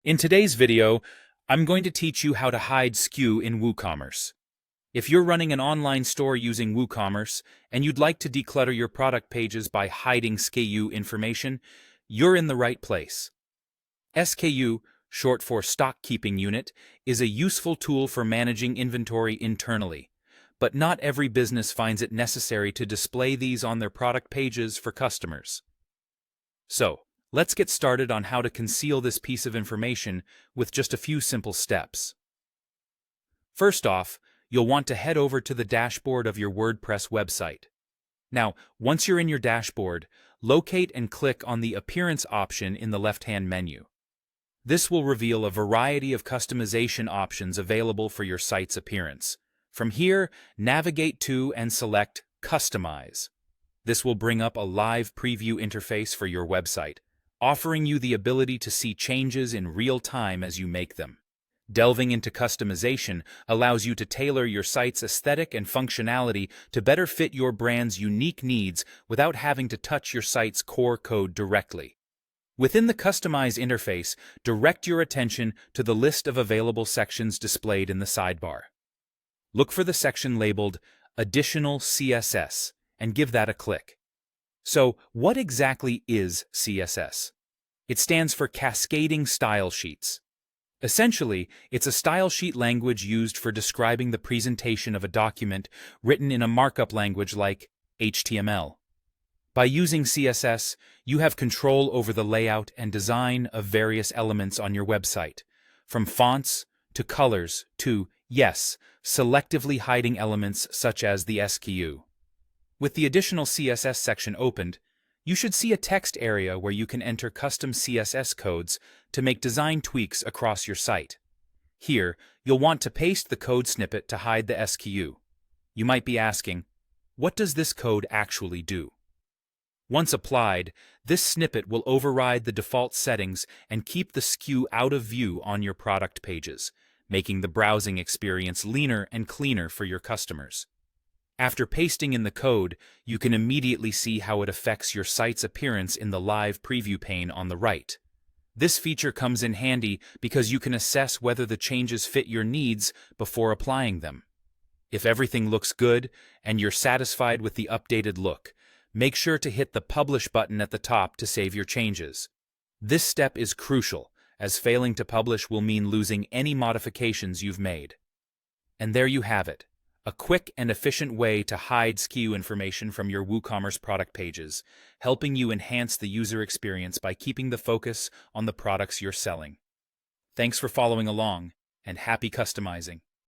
In today's video, I'm going to teach you how to hide SKU in WooCommerce. If you're running an online store using WooCommerce and you'd like to declutter your product pages by hiding SKU information, you're in the right place. SKU, short for Stock Keeping Unit, is a useful tool for managing inventory internally, but not every business finds it necessary to display these on their product pages for customers. So, let's get started on how to conceal this piece of information with just a few simple steps. First off, you'll want to head over to the dashboard of your WordPress website. Now, once you're in your dashboard, locate and click on the Appearance option in the left-hand menu. This will reveal a variety of customization options available for your site's appearance. From here, navigate to and select Customize. This will bring up a live preview interface for your website, offering you the ability to see changes in real time as you make them. Delving into customization allows you to tailor your site's aesthetic and functionality to better fit your brand's unique needs without having to touch your site's core code directly. Within the Customize interface, direct your attention to the list of available sections displayed in the sidebar. Look for the section labeled Additional CSS and give that a click. So, what exactly is CSS? It stands for Cascading Style Sheets. Essentially, it's a style sheet language used for describing the presentation of a document written in a markup language like HTML. By using CSS, you have control over the layout and design of various elements on your website, from fonts to colors to, yes, selectively hiding elements such as the SKU. With the additional CSS section opened, you should see a text area where you can enter custom CSS codes to make design tweaks across your site. Here, you'll want to paste the code snippet to hide the SKU. You might be asking, what does this code actually do? Once applied, this snippet will override the default settings and keep the SKU out of view on your product pages, making the browsing experience leaner and cleaner for your customers. After pasting in the code, you can immediately see how it affects your site's appearance in the live preview pane on the right. This feature comes in handy because you can assess whether the changes fit your needs before applying them. If everything looks good and you're satisfied with the updated look, make sure to hit the Publish button at the top to save your changes. This step is crucial, as failing to publish will mean losing any modifications you've made. And there you have it. A quick and efficient way to hide SKU information from your WooCommerce product pages, helping you enhance the user experience by keeping the focus on the products you're selling. Thanks for following along, and happy customizing!